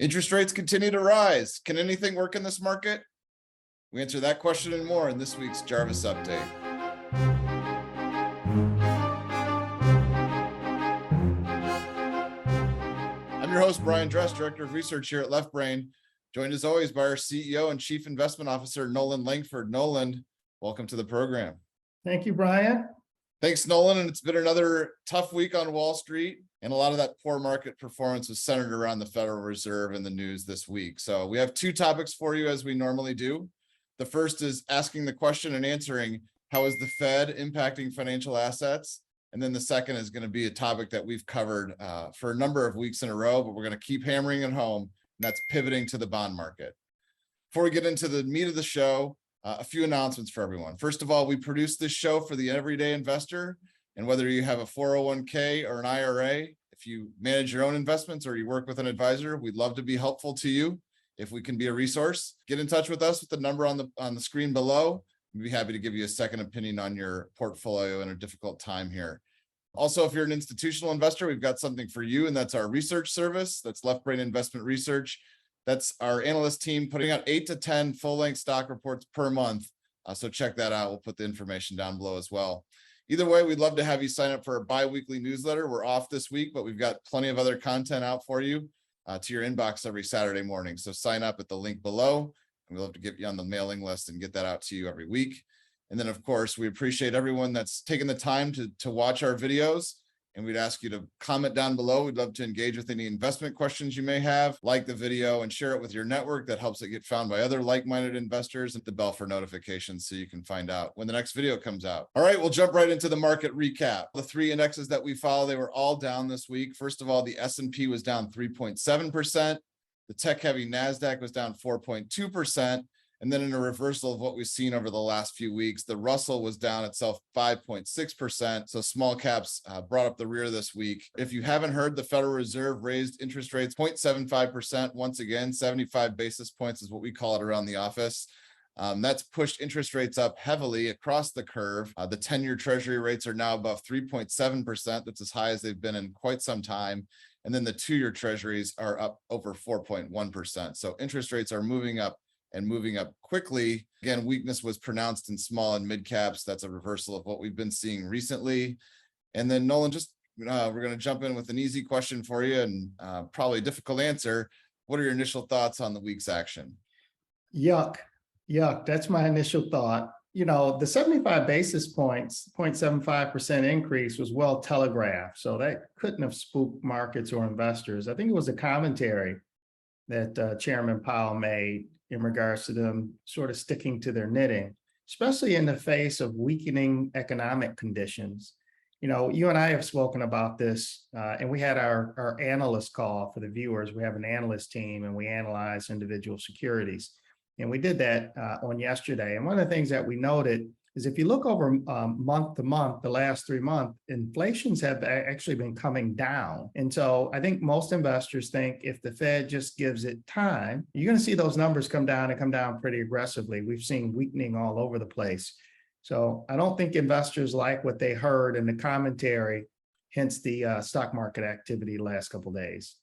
Interest rates continue to rise. Can anything work in this market? We answer that question and more in this week's Jarvis Update. I'm your host, Brian Dress, Director of Research here at Left Brain, joined as always by our CEO and Chief Investment Officer, Noland Langford. Noland, welcome to the program. Thank you, Brian. Thanks, Noland. And it's been another tough week on Wall Street. And a lot of that poor market performance was centered around the Federal Reserve and the news this week. So we have two topics for you as we normally do. The first is asking the question and answering, how is the Fed impacting financial assets? And then the second is going to be a topic that we've covered for a number of weeks in a row, but we're going to keep hammering it home, and that's pivoting to the bond market. Before we get into the meat of the show, a few announcements for everyone. First of all, we produce this show for the everyday investor. And whether you have a 401k or an IRA, if you manage your own investments or you work with an advisor, we'd love to be helpful to you. If we can be a resource, get in touch with us with the number on the screen below. We'd be happy to give you a second opinion on your portfolio in a difficult time here. Also, if you're an institutional investor, we've got something for you, and that's our research service. That's Left Brain Investment Research. That's our analyst team putting out 8 to 10 full-length stock reports per month. So check that out. We'll put the information down below as well. Either way, we'd love to have you sign up for a bi-weekly newsletter. We're off this week, but we've got plenty of other content out for you to your inbox every Saturday morning. So sign up at the link below, and we'd love to get you on the mailing list and get that out to you every week. And then, of course, we appreciate everyone that's taken the time to watch our videos. And we'd ask you to comment down below. We'd love to engage with any investment questions you may have. Like the video and share it with your network. That helps it get found by other like-minded investors. And the bell for notifications so you can find out when the next video comes out. All right, we'll jump right into the market recap. The three indexes that we follow, they were all down this week. First of all, the S&P was down 3.7%. The tech-heavy NASDAQ was down 4.2%. And then in a reversal of what we've seen over the last few weeks, the Russell was down itself 5.6%. So small caps brought up the rear this week. If you haven't heard, the Federal Reserve raised interest rates 0.75%. Once again, 75 basis points is what we call it around the office. That's pushed interest rates up heavily across the curve. The 10-year Treasury rates are now above 3.7%. That's as high as they've been in quite some time. And then the 2-year Treasuries are up over 4.1%. So interest rates are moving up and moving up quickly. Again, weakness was pronounced in small and mid caps. That's a reversal of what we've been seeing recently. And then Noland, we're going to jump in with an easy question for you and probably a difficult answer. What are your initial thoughts on the week's action? Yuck. That's my initial thought. You know, the 75 basis points, 0.75% increase was well telegraphed. So that couldn't have spooked markets or investors. I think it was a commentary that Chairman Powell made in regards to them sort of sticking to their knitting, especially in the face of weakening economic conditions. You know, you and I have spoken about this, and we had our analyst call for the viewers. We have an analyst team, and we analyze individual securities. And we did that on yesterday. And one of the things that we noted is if you look over month to month, the last 3 months, inflations have actually been coming down. And so I think most investors think if the Fed just gives it time, you're going to see those numbers come down and come down pretty aggressively. We've seen weakening all over the place. So I don't think investors like what they heard in the commentary, hence the stock market activity the last couple of days.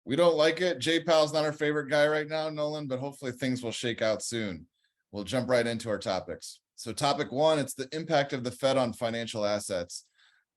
We don't like it. Jay Powell's not our favorite guy right now, Noland, but hopefully things will shake out soon. We'll jump right into our topics. So topic one, it's the impact of the Fed on financial assets.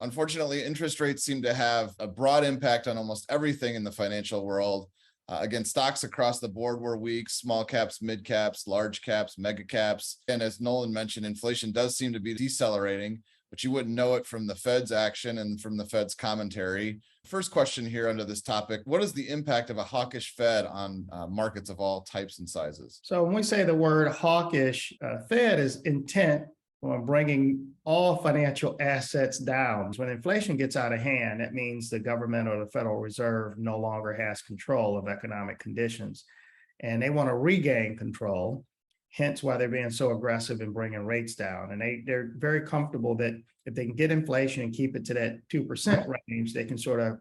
Unfortunately, interest rates seem to have a broad impact on almost everything in the financial world. Again, stocks across the board were weak, small caps, mid caps, large caps, mega caps. And as Noland mentioned, inflation does seem to be decelerating, but you wouldn't know it from the Fed's action and from the Fed's commentary. First question here under this topic, what is the impact of a hawkish Fed on markets of all types and sizes? So when we say the word hawkish, Fed is intent on bringing all financial assets down. When inflation gets out of hand, that means the government or the Federal Reserve no longer has control of economic conditions. And they want to regain control, hence why they're being so aggressive in bringing rates down. And they're very comfortable that if they can get inflation and keep it to that 2% range, they can sort of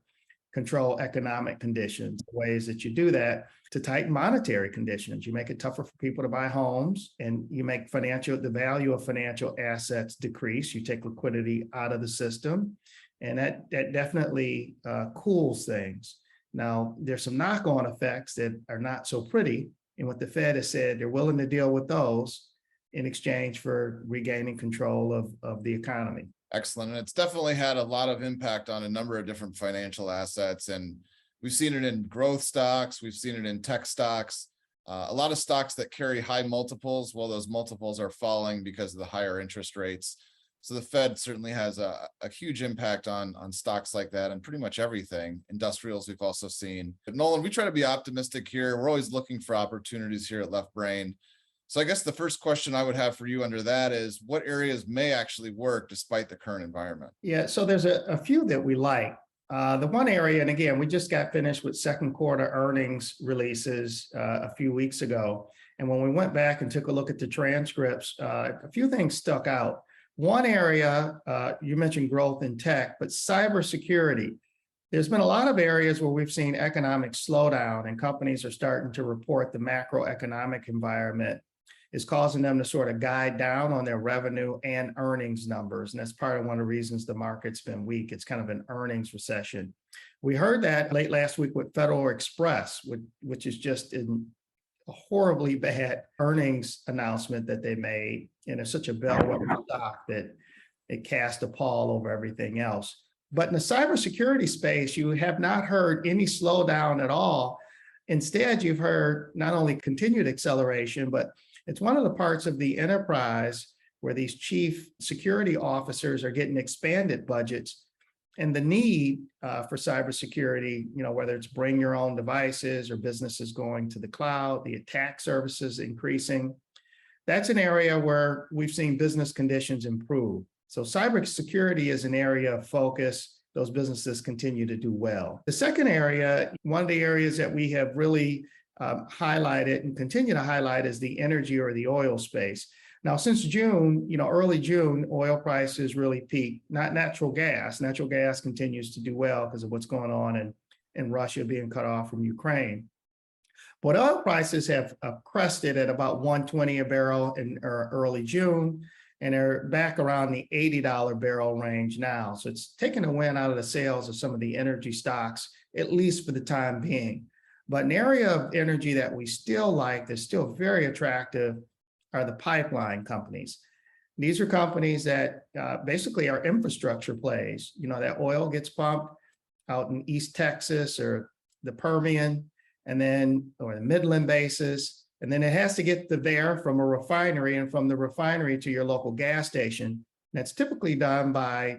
control economic conditions. The ways that you do that to tighten monetary conditions, you make it tougher for people to buy homes, and you make the value of financial assets decrease. You take liquidity out of the system, and that definitely cools things. Now, there's some knock-on effects that are not so pretty. And what the Fed has said, they're willing to deal with those in exchange for regaining control of the economy. Excellent. And it's definitely had a lot of impact on a number of different financial assets. And we've seen it in growth stocks. We've seen it in tech stocks, a lot of stocks that carry high multiples. Well, those multiples are falling because of the higher interest rates. So the Fed certainly has a huge impact on stocks like that and pretty much everything. Industrials we've also seen. But Noland, we try to be optimistic here. We're always looking for opportunities here at Left Brain. So I guess the first question I would have for you under that is, what areas may actually work despite the current environment? Yeah, so there's a few that we like. The one area, and again, we just got finished with second quarter earnings releases a few weeks ago. And when we went back and took a look at the transcripts, a few things stuck out. One area, you mentioned growth in tech, but cybersecurity. There's been a lot of areas where we've seen economic slowdown and companies are starting to report the macroeconomic environment is causing them to sort of guide down on their revenue and earnings numbers. And that's part of one of the reasons the market's been weak. It's kind of an earnings recession. We heard that late last week with Federal Express, which is just in a horribly bad earnings announcement that they made. And it's such a bellwether stock that it cast a pall over everything else. But in the cybersecurity space, you have not heard any slowdown at all. Instead, you've heard not only continued acceleration, but it's one of the parts of the enterprise where these chief security officers are getting expanded budgets, and the need for cybersecurity, whether it's bring your own devices or businesses going to the cloud, the attack services increasing. That's an area where we've seen business conditions improve. So cybersecurity is an area of focus. Those businesses continue to do well. The second area, one of the areas that we have really highlighted and continue to highlight is the energy or the oil space. Now, since June, early June, oil prices really peaked, not natural gas. Natural gas continues to do well because of what's going on in Russia being cut off from Ukraine. But oil prices have crested at about $120 a barrel in early June, and they're back around the $80 barrel range now. So it's taken a win out of the sales of some of the energy stocks, at least for the time being. But an area of energy that we still like, that's still very attractive, are the pipeline companies. These are companies that basically are infrastructure plays. That oil gets pumped out in East Texas or the Permian, or the Midland basis, and then it has to get there from a refinery, and from the refinery to your local gas station. And that's typically done by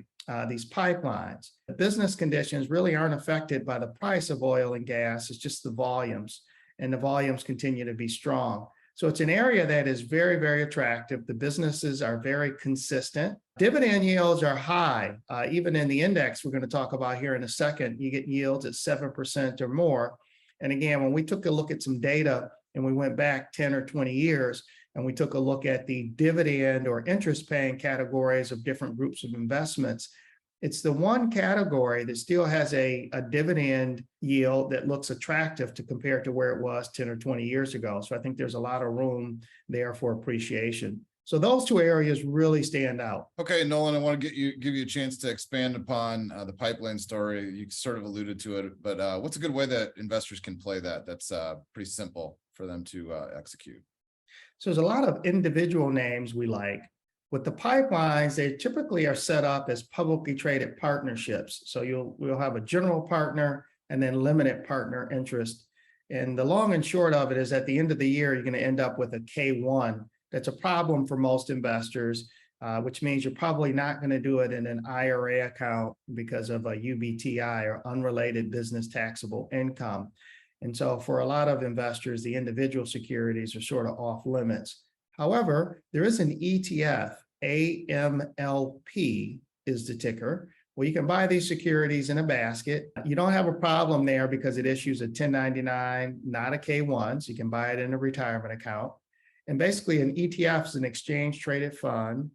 these pipelines. The business conditions really aren't affected by the price of oil and gas. It's just the volumes, and the volumes continue to be strong. So it's an area that is very, very attractive. The businesses are very consistent. Dividend yields are high. Even in the index we're going to talk about here in a second, you get yields at 7% or more. And again, when we took a look at some data and we went back 10 or 20 years, and we took a look at the dividend or interest paying categories of different groups of investments, it's the one category that still has a dividend yield that looks attractive to compare to where it was 10 or 20 years ago. So I think there's a lot of room there for appreciation. So those two areas really stand out. Okay, Noland, I want to give you a chance to expand upon the pipeline story. You sort of alluded to it, but what's a good way that investors can play that? That's pretty simple for them to execute. So there's a lot of individual names we like. With the pipelines, they typically are set up as publicly traded partnerships. So we'll have a general partner and then limited partner interest. And the long and short of it is, at the end of the year, you're going to end up with a K1. That's a problem for most investors, which means you're probably not going to do it in an IRA account because of a UBTI, or unrelated business taxable income. And so for a lot of investors, the individual securities are sort of off limits. However, there is an ETF, AMLP is the ticker, where you can buy these securities in a basket. You don't have a problem there because it issues a 1099, not a K1, so you can buy it in a retirement account. And basically an ETF is an exchange traded fund,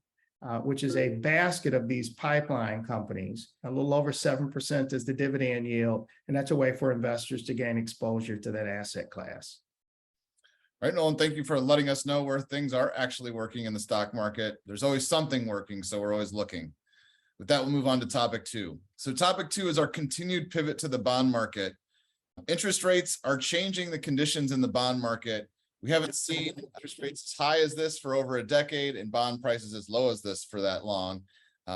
which is a basket of these pipeline companies. A little over 7% is the dividend yield, and that's a way for investors to gain exposure to that asset class. All right, Noland, thank you for letting us know where things are actually working in the stock market. There's always something working, so we're always looking. With that, we'll move on to topic two. So topic two is our continued pivot to the bond market. Interest rates are changing the conditions in the bond market. We haven't seen interest rates as high as this for over a decade and bond prices as low as this for that long.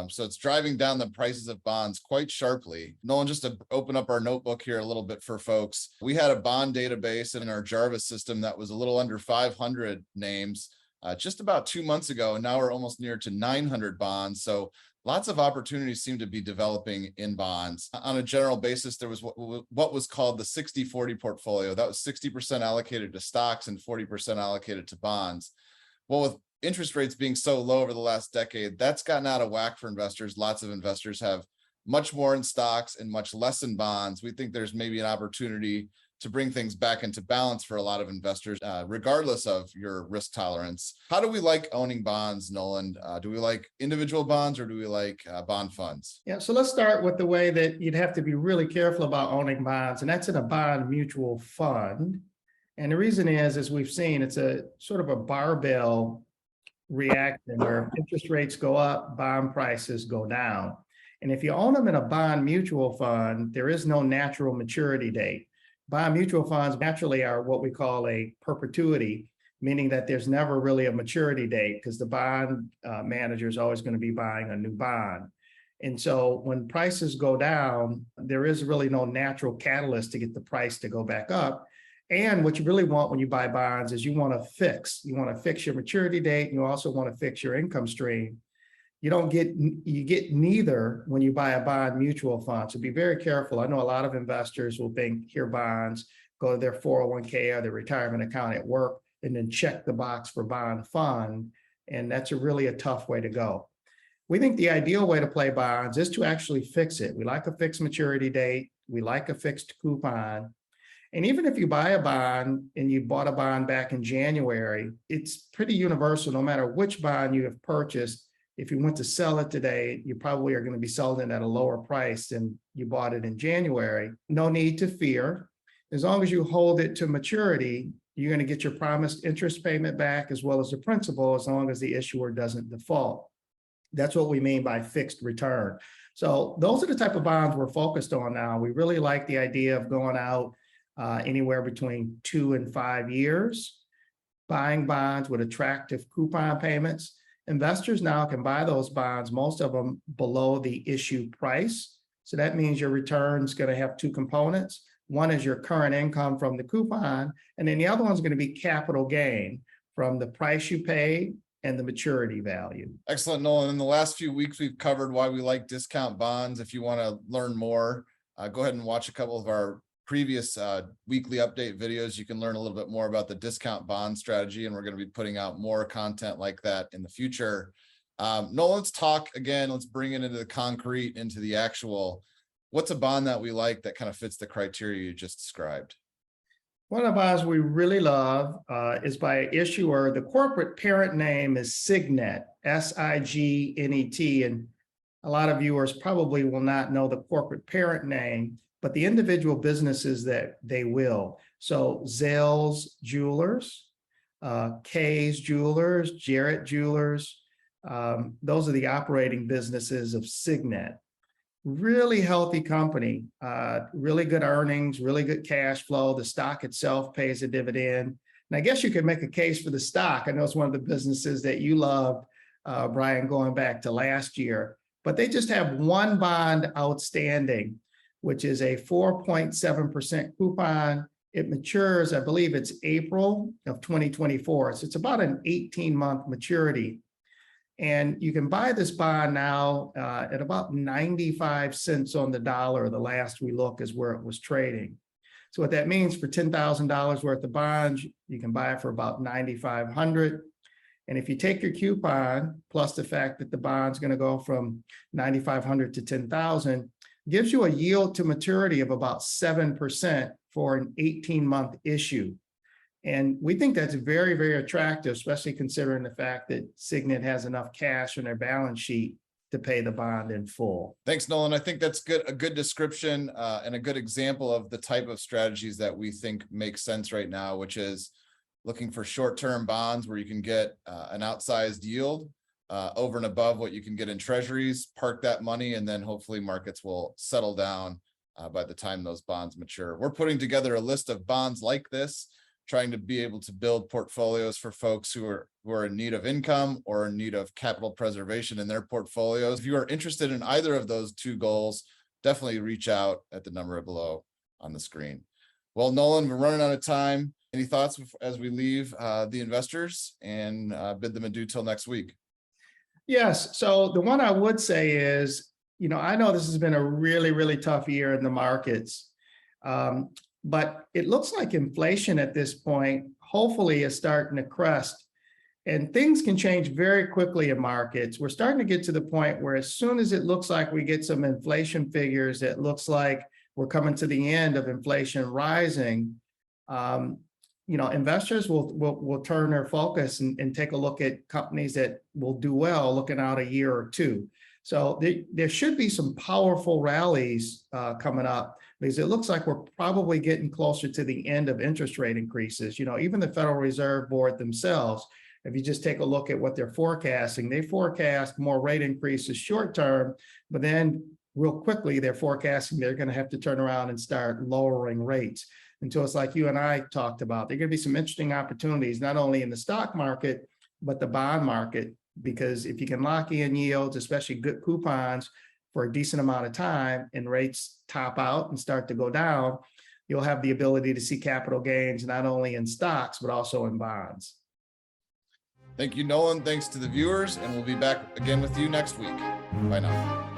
So it's driving down the prices of bonds quite sharply. Nolan, just to open up our notebook here a little bit for folks, we had a bond database in our Jarvis system that was a little under 500 names just about 2 months ago, and now we're almost near to 900 bonds. So lots of opportunities seem to be developing in bonds. On a general basis, there was what was called the 60-40 portfolio. That was 60% allocated to stocks and 40% allocated to bonds. Well, with interest rates being so low over the last decade, that's gotten out of whack for investors. Lots of investors have much more in stocks and much less in bonds. We think there's maybe an opportunity to bring things back into balance for a lot of investors, regardless of your risk tolerance. How do we like owning bonds, Noland? Do we like individual bonds or do we like bond funds? Yeah, so let's start with the way that you'd have to be really careful about owning bonds, and that's in a bond mutual fund. And the reason is, as we've seen, it's a sort of a barbell reaction where interest rates go up, bond prices go down. And if you own them in a bond mutual fund, there is no natural maturity date. Bond mutual funds naturally are what we call a perpetuity, meaning that there's never really a maturity date because the bond manager is always going to be buying a new bond. And so when prices go down, there is really no natural catalyst to get the price to go back up. And what you really want when you buy bonds is you want to fix your maturity date. And you also want to fix your income stream. You get neither when you buy a bond mutual fund. So be very careful. I know a lot of investors will hear bonds, go to their 401k or their retirement account at work, and then check the box for bond fund. And that's really a tough way to go. We think the ideal way to play bonds is to actually fix it. We like a fixed maturity date. We like a fixed coupon. And even if you buy a bond and you bought a bond back in January, it's pretty universal. No matter which bond you have purchased, if you went to sell it today, you probably are going to be selling it at a lower price than you bought it in January. No need to fear. As long as you hold it to maturity, you're going to get your promised interest payment back as well as the principal, as long as the issuer doesn't default. That's what we mean by fixed return. So those are the type of bonds we're focused on now. We really like the idea of going out anywhere between 2 and 5 years, buying bonds with attractive coupon payments. Investors now can buy those bonds, most of them below the issue price. So that means your return is going to have two components. One is your current income from the coupon, and then the other one's going to be capital gain from the price you paid and the maturity value. Excellent, Nolan. In the last few weeks, we've covered why we like discount bonds. If you want to learn more, go ahead and watch a couple of our previous weekly update videos. You can learn a little bit more about the discount bond strategy, and we're going to be putting out more content like that in the future. Nolan, let's talk again. Let's bring it into the concrete, into the actual. What's a bond that we like that kind of fits the criteria you just described? One of the bonds we really love is by issuer. The corporate parent name is Signet, S-I-G-N-E-T, and a lot of viewers probably will not know the corporate parent name, but the individual businesses that they will. So Zales Jewelers, Kay's Jewelers, Jarrett Jewelers, those are the operating businesses of Signet. Really healthy company, really good earnings, really good cash flow. The stock itself pays a dividend. And I guess you could make a case for the stock. I know it's one of the businesses that you loved, Brian, going back to last year, but they just have one bond outstanding, which is a 4.7% coupon. It matures, I believe it's April of 2024. So it's about an 18-month maturity. And you can buy this bond now at about 95 cents on the dollar. The last we look is where it was trading. So what that means, for $10,000 worth of bonds, you can buy it for about $9,500. And if you take your coupon, plus the fact that the bond's going to go from $9,500 to $10,000, gives you a yield to maturity of about 7% for an 18-month issue. And we think that's very, very attractive, especially considering the fact that Signet has enough cash on their balance sheet to pay the bond in full. Thanks, Nolan. I think that's good. A good description and a good example of the type of strategies that we think make sense right now, which is looking for short-term bonds where you can get an outsized yield over and above what you can get in treasuries, park that money, and then hopefully markets will settle down by the time those bonds mature. We're putting together a list of bonds like this, trying to be able to build portfolios for folks who are in need of income or in need of capital preservation in their portfolios. If you are interested in either of those two goals, definitely reach out at the number below on the screen. Well, Noland, we're running out of time. Any thoughts as we leave the investors and bid them adieu till next week? Yes. So the one I would say is, I know this has been a really, really tough year in the markets. But it looks like inflation at this point, hopefully, is starting to crest. And things can change very quickly in markets. We're starting to get to the point where as soon as it looks like we get some inflation figures, it looks like we're coming to the end of inflation rising. Investors will turn their focus and take a look at companies that will do well looking out a year or two. So there should be some powerful rallies coming up, because it looks like we're probably getting closer to the end of interest rate increases. Even the Federal Reserve Board themselves, if you just take a look at what they're forecasting, they forecast more rate increases short term, but then real quickly they're forecasting they're going to have to turn around and start lowering rates. And so it's like you and I talked about, there are going to be some interesting opportunities, not only in the stock market, but the bond market, because if you can lock in yields, especially good coupons, for a decent amount of time and rates top out and start to go down, you'll have the ability to see capital gains, not only in stocks, but also in bonds. Thank you, Noland. Thanks to the viewers, and we'll be back again with you next week. Bye now.